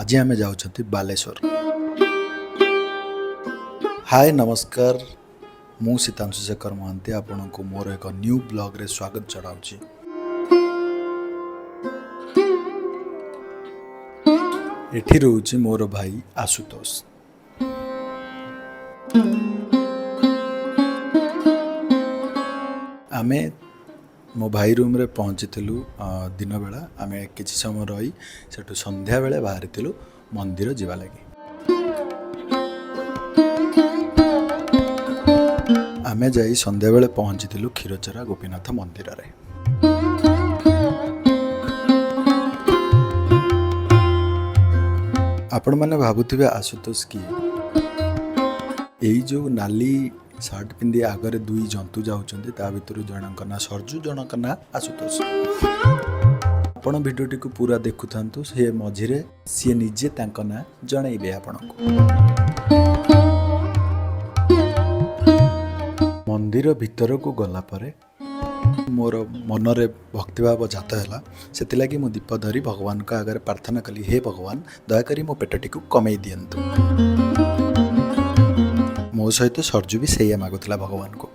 आज आम जाऊँ बालेश्वर। हाय नमस्कार, मु सीतांशु शेखर महांती आपण को मोर एक न्यू ब्लॉग रे स्वागत जनाऊँगी। एठी रोचे मोर भाई आशुतोष। आमे मो भाई रूम रे पहुँचीलु दिन बेला। आमे किछि समय रही सेठु संध्या बेले बाहरी मंदिर जीवा लगी। आमे जाई संध्या बेले पहुँचीलु क्षीरचोरा गोपीनाथ मंदिर रे। आपण माने भाबुथिबे आशुतोष की एई जो नाली शर्ट पिंधि आगरे दुई जंतु जाउछन्ति ता भितरु जनक ना सरजू जनक ना आशुतोष। आपण भिडियोटी को पूरा देखुथांतु, से मझिरे सी निजे तांका ना जणाइबे आपनको। मंदिर भितर को गला परे मोर मनरे भक्तिभाव जात है। से मु दीप धरी भगवान का आगे प्रार्थना कली, हे भगवान दयाकोरी मो पेटटी को कमे दियंतु। मो सहित सरजू भी से मागुला भगवान को।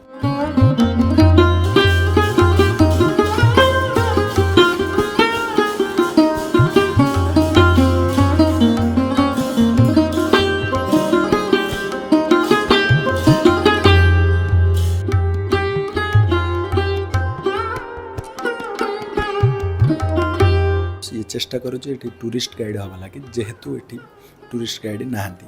ये चेष्टा करुचे एठी टूरिस्ट गाइड हवा लगे, जेहेतु एठी टूरिस्ट गाइड नाहांती।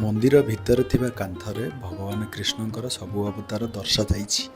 मंदिर भितर थिबा कांथरे भगवान कृष्णंकर सबु अवतार दर्शा जाइछि।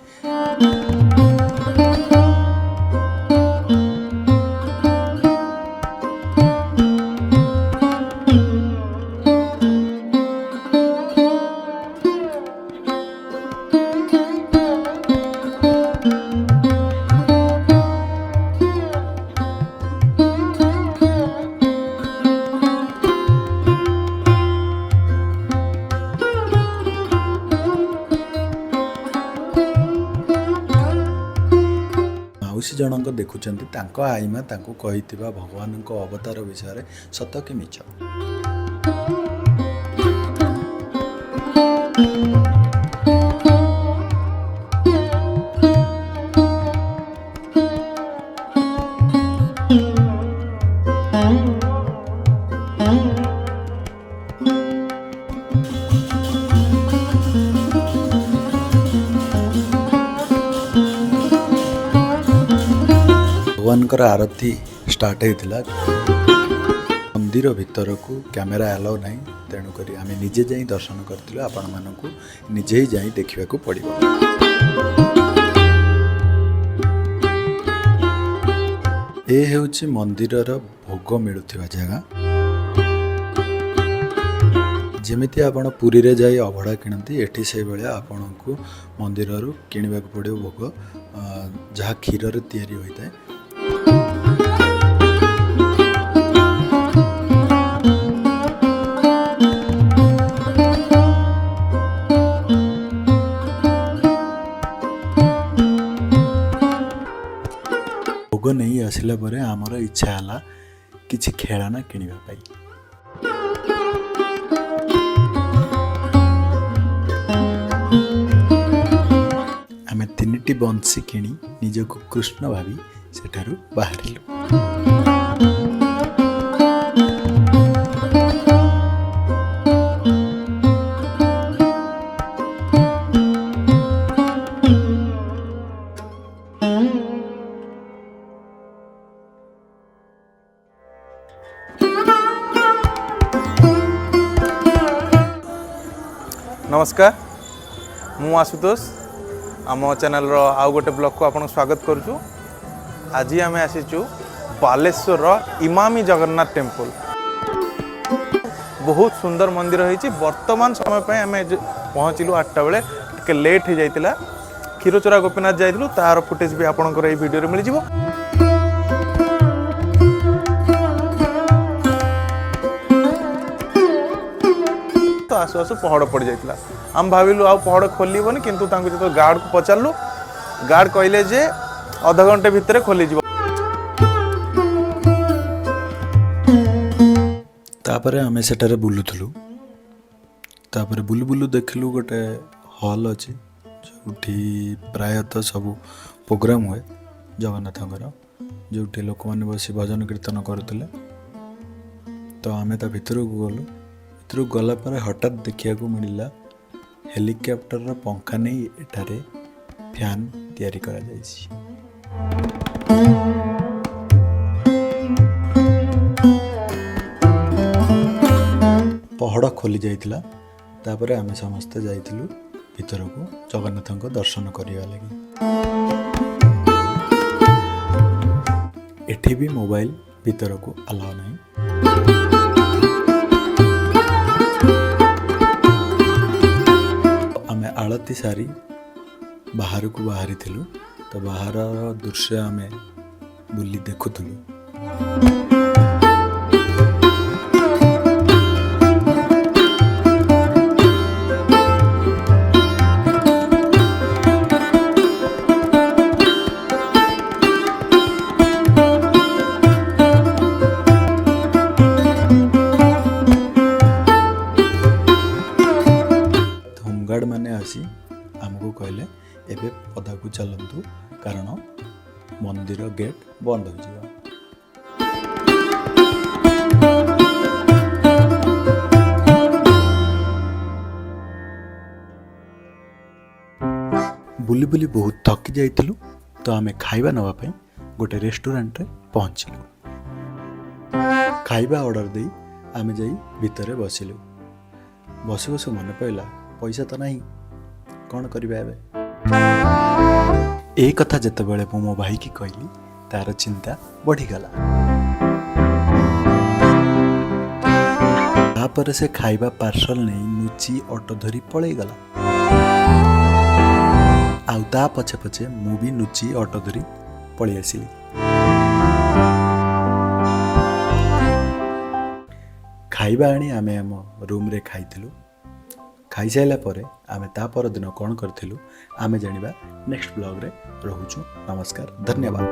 मौसी जनक देखुचंती तांको आईमा तांको कहिथिबा भगवान को अवतार विषय सत कि मिछ। भगवान आरती स्टार्ट होता। मंदिर भितर को कैमेरा अलाउ नहीं, तेणुक आम निजे जाई दर्शन करथिलु। आपण मानकु निजे ही जाई देखिबा को पड़िबो। ए हेउछि मंदिरर भोग मिलुथिबा जगह। जेमिति आपण पुरी रे जाई अभड़ा किणती, एठी से बेले आपणकु मंदिररु किणिबा को पड़िबो भोग, जहा क्षीर रे तयारी होइताय। भोग नहीं आसिला परे आमर इच्छा है किछि खेळना किनिबा पाई। आमे तीनिटी बंसी किणी निजको कृष्ण भावी सेठारु बाहरिलु। नमस्कार, मु आशुतोष आम चैनल रो आउ गोटे ब्लॉग को आपन स्वागत करूछु। आज आम आसीचु बालेश्वर इमामी जगन्नाथ टेम्पल। बहुत सुंदर मंदिर होइछि। वर्तमान समय पे आम पहुँचलु 8टा बेले, टिके लेट हो जाइतिला। क्षीरचोरा गोपीनाथ जाइतिलु, तार फुटेज भी आपनकर एई वीडियो रे मिल जिवो। आसु आसु पहाड़ पड़ जाइतिला। आम भाविलु आ पहाड़ खोलिबोनी, किंतु तांको जतो गार्ड को पचारलु गार्ड कहले जे अध घंटे भितर खोली जीव। तापरे आमे सेटारे बुलुथलु। तापरे बुलु बुलु देखलु गोटे हॉल अछि जोठी प्रायतः सब प्रोग्राम हुए जगन्नाथଙ୍କର, जोठी लोक माने बसी भजन कीर्तन करथिले। तो आमे ता भितरକୁ गलु। भितरକୁ गला पर हठात देखियाको मिलिला हेलिकॉप्टर रो पंखा नै एठारे फैन तयारी करा जायछि। पहड़ खोली जाइतिला। तापरे आमे समस्त जाइतिलु भितरको जगन्नाथଙ୍କ दर्शन करिया लागि। एठी भी मोबाइल भितरको अलाउ नै। आमे आळती सारी बाहर को बाहरी थिलु। तो बाहर दृश्य आमे बुली देखुथुलु। होमगार्ड माने आसी आमको कहले एबे पदा को चलंतु कारण मंदिर गेट बंद हो जावा। बुली बुली बहुत थकी जाइतिलु। तो आमे खाइबा नवा पई गोटे रेस्टोरेंट रे पहुंचिलु। खाइबा ऑर्डर देई आमे जाई भितरे बसिलु। बसु बसु मन पइला पैसा तो नहीं, कौन करिबा एबे। ए कथा जेतेबेले मो भाई की कहली तार चिंता बढ़ी गला। तापर से खाइबा पार्सल नहीं नुची ऑटो धरी पळेई गला। आउ ता पछे पछे मु भी नुची ऑटो धरी पळेई आसिली। खाइबा आनी आमे हम रूम रे खाइथिलु। खाई साइला परे आमे ता पर दिन कोन करथिलु आमे जानिबा नेक्स्ट ब्लॉग रे रहूछु। नमस्कार, धन्यवाद।